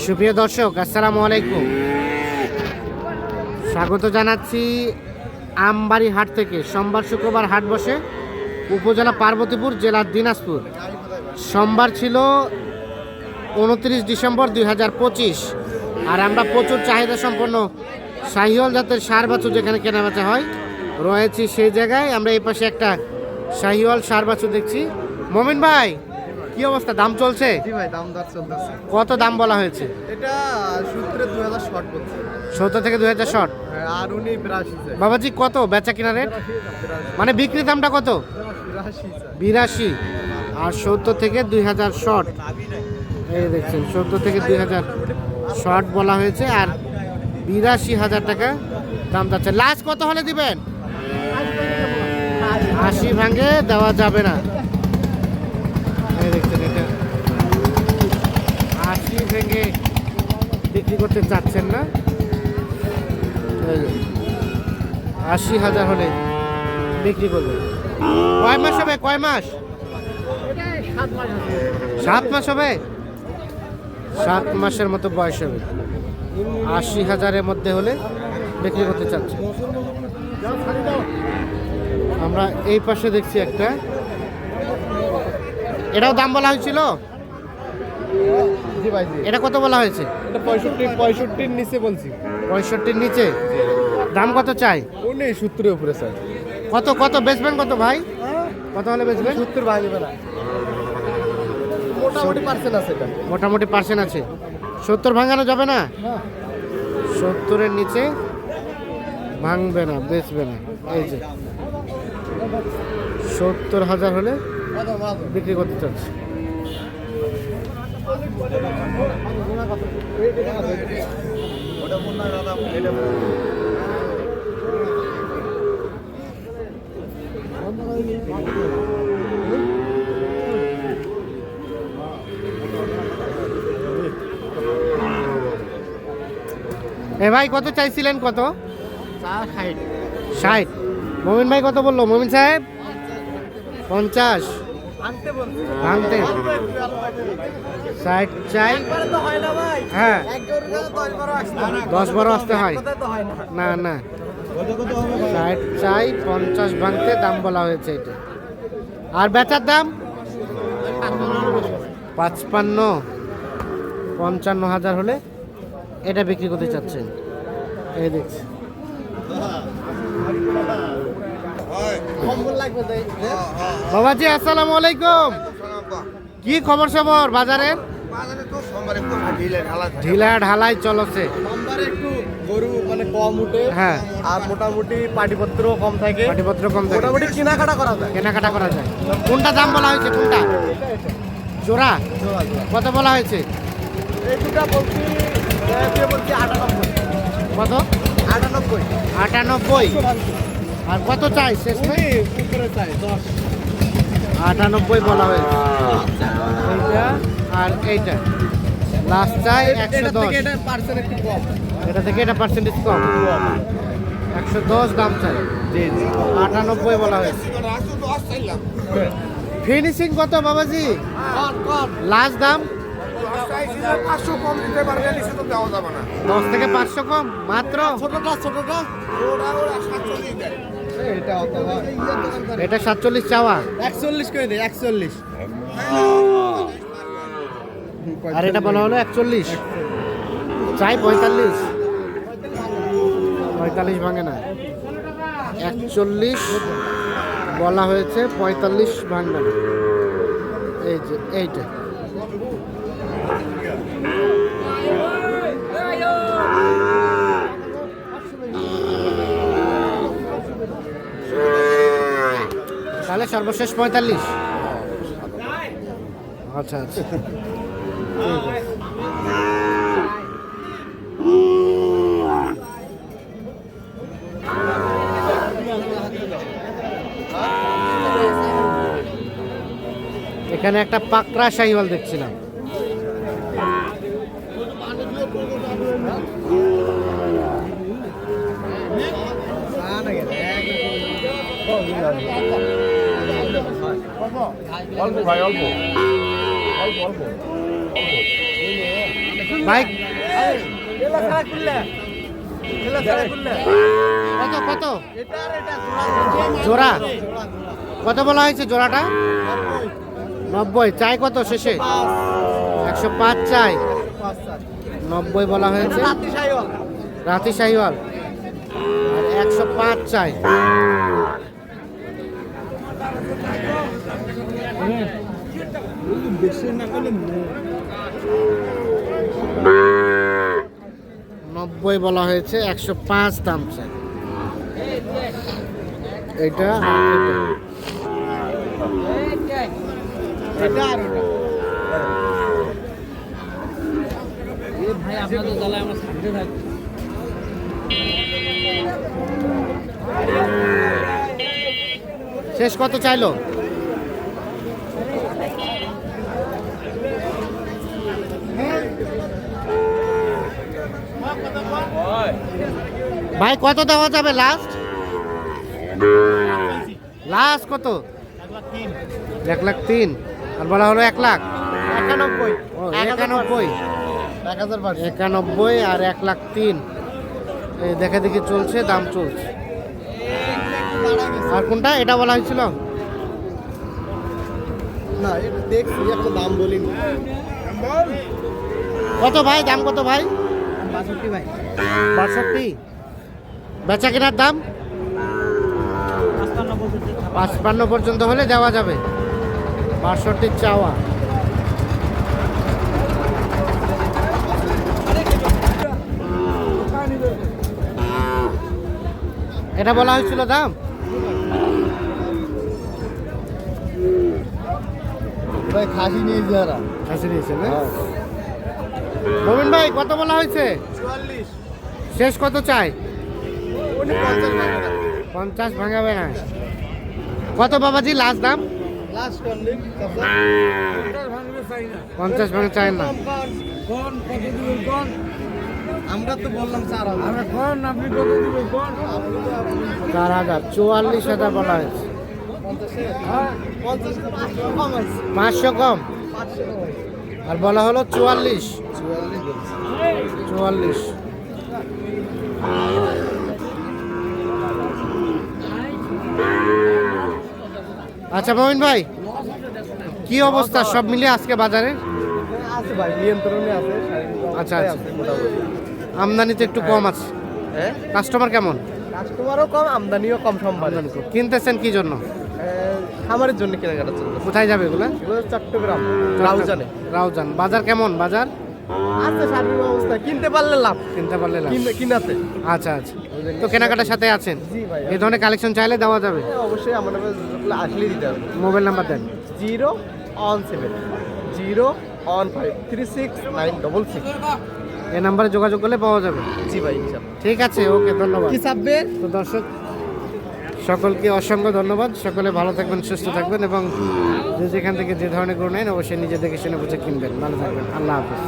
সুপ্রিয় দর্শক, আসসালামু আলাইকুম। স্বাগত জানাচ্ছি আমবাড়ি হাট থেকে। সোমবার শুক্রবার হাট বসে উপজেলা পার্বতীপুর, জেলা দিনাজপুর। সোমবার ছিল 29 ডিসেম্বর 2025। আর আমরা প্রচুর চাহিদা সম্পন্ন শাহিওয়াল জাতের ষাঁড় বাছুর যেখানে কেনাবেচা হয় রয়েছি সেই জায়গায়। আমরা এই পাশে একটা শাহিওয়াল ষাঁড় বাছুর দেখছি। মমিন ভাই, কি অবস্থা? দাম চলছে? জি ভাই, দাম দর চলতেছে। কত দাম বলা হয়েছে? এটা সূত্রে 2000 শর্ট বলছে। 70 থেকে 2000 শর্ট। আর উনি 82 চাই। বাবাজি, কত বেচা কিনা রেট? মানে বিক্রি দামটা কত? 82। আর 70 থেকে 2000 শর্ট। এই দেখছেন, 70 থেকে 2000 শর্ট বলা হয়েছে। আর 82,000 টাকা দাম যাচ্ছে। লাস্ট কত হলে দিবেন? 80 ভাঙে দেওয়া যাবে না। এই দেখছেন, এটা 80 ভেঙে বিক্রি করতে চাচ্ছেন না। 80,000 হলে বিক্রি করবে। কয় মাস হবে? কয় মাস? 7 মাস হবে। 7 মাসের মতো বয়স হবে। 80,000-এর মধ্যে হলে বিক্রি করতে চাচ্ছে। আমরা এই পাশে দেখছি একটা, এটাও দাম বলা হয়েছিল। জি ভাই, জি। এটা কত বলা হয়েছে? এটা 65 নিচে বলছি। 65-র নিচে। দাম কত চাই? উনি 70 উপরে চাই। কত কত বেচবেন কত ভাই? কত হলে বেচবেন? 70 ভাঙবে না। মোটামুটি পার্সেন্ট আছে এটা। মোটামুটি পার্সেন্ট আছে। 70 ভাঙানো যাবে না? 70-এর নিচে ভাঙবে না, বেচবে না। এই যে 70,000 হলে বিক্রি করতে চাচ্ছে। এ ভাই, কত চাইছিলেন? কত? 60। মমিন ভাই কত বললো? মমিন সাহেব 50 ভাঙতে। 60 চাই। হ্যাঁ, 10-12 আসতে হয় না। না, 60 চাই, 50 ভাঙতে দাম বলা হয়েছে এটা। আর বেচার দাম 55-50,000 হলে এটা বিক্রি করতে চাচ্ছেন। এই দেখছি। বাবাজি, আসসালামু আলাইকুম। কি খবর সবর বাজারের? ঢিলা ঢালাই চলছে। একটু গরু মানে কম উঠে। হ্যাঁ, আর মোটামুটি পাটিপত্র কম থাকে। পাটিপত্র কম থাকে, মোটামুটি কেনাকাটা করা যায়। কেনাকাটা করা যায়। কোনটা দাম বলা হয়েছে? কোনটা জোড়া? কত বলা হয়েছে? এই দুটা বলছি, বলছি 98। কত? 98। 98। আর কত চাই শেষ? উপরে চাই 10। 98 বলা হয়েছে। এইটা আর এইটা লাস্ট চাই 110। এটা পার্সেন্ট একটু কম। এটা থেকে এটা পার্সেন্টেজ কম। 110 দাম চাই। জি জি। 98 বলা হয়েছে। ফিনিশিং কত বাবাজি? লাস্ট দাম 500 কম দিতে পারবেন, নিচে তো দেওয়া যাবে না। 10 থেকে 500 কম মাত্র। ছোটটা ওরা 47 দেয়। এটা অত হয়। এটা 47 চাওয়া। 41 করে দে, 41। আর এটা বলা হলো 41 চাই। 45 ভাঙে না। 41 বলা হয়েছে, 45 ভাঙবে না। এই যে এইটা তাহলে সর্বশেষ 45। আচ্ছা আচ্ছা, ঠিক আছে। এখানে একটা পাকড়া শাহিওয়াল দেখছিলাম। অল্প ভাই, অল্প। ভাই কত কত জোড়া কত বলা হয়েছে জোড়াটা? 90। চাই কত শেষে? 105 চাই, 90 বলা হয়েছে। রাতি শাহিওয়াল আর 105 চাই। নব্বই বলা হয়েছে, 105 দাম চাই। এইটা ভাই আপনাদের দলায় আমরা থাকতে থাকি। শেষ কত চাইলো? ভাই কত দেওয়া যাবে লাস্ট? লাস্ট কত? 1,03,000। আর বলা হলো 1,00,000। 91 ও 91 91 আর 1,03,000 এই দেখে দেখি চলছে, দাম চলছে। আর কোনটা এটা বলা হয়েছিল? না এটা দেখছি, একটা দাম বলিনি। কত ভাই দাম কত ভাই? 62 ভাই। 62। বেচা কেনার দাম 55 পর্যন্ত হলে দেওয়া যাবে। 62 চাওয়া। এটা বলা হয়েছিল দাম? ভাই খাসি নিয়ে যারা খাসি নিয়েছে না? মোমিন ভাই কত বলা হয়েছে? 44 শেষ কত চাই? উনি 50 টাকা 50 ভাঙাবে না। কত বাবাজি লাস্ট দাম? লাস্ট করলি 50 ভাঙা চাই না। কোন কত দিবেন কোন? আমরা তো বললাম 4000। আমরা কোন আপনি কত দিবেন কোন? 4,000 44,000 বলা হয়েছে। 50 কম আছে। 500 কম। 500 আর বলা হলো 44। 44 44। আচ্ছা মোমিন ভাই কি অবস্থা সব মিলিয়ে আজকে বাজারে? আছে ভাই, নিয়ন্ত্রণে আছে। আচ্ছা, আচ্ছা। মোটামুটি। আমদানি তো একটু কম আছে। হ্যাঁ, কাস্টমার কেমন? কাস্টমারও কম, আমদানিও কম সম্ভব। আমদানি কম। কিনতেছেন কি জন্য? খামারের জন্য কেনাকাটা চলছে। কোথায় যাবে এগুলা? এগুলো চট্টগ্রাম রাউজানে। রাউজান। বাজার কেমন? বাজার আছে সার্বিক অবস্থা, কিনতে পারলে লাভ, কিনতে পারলে লাভ। কিনাতে। আচ্ছা আচ্ছা। তো কেনাকাটার সাথে আছেন? জি ভাই। এই ধরনের কালেকশন চাইলে দেওয়া যাবে। হ্যাঁ, অবশ্যই আমাদের আসলেই দিতে হবে। মোবাইল নাম্বার দেন। 017 015 36966। এই নাম্বারে যোগাযোগ করলে পাওয়া যাবে। জি ভাই, ইনশাআল্লাহ। ঠিক আছে, ওকে, ধন্যবাদ। কি চাপবে? তো দর্শক সকলকে অসংখ্য ধন্যবাদ। সকলে ভালো থাকবেন, সুস্থ থাকবেন এবং যে যেখান থেকে যে ধরনের গরু নেন অবশ্যই নিজে দেখে শুনে বুঝে কিনবেন। ভালো থাকবেন। আল্লাহ হাফেজ।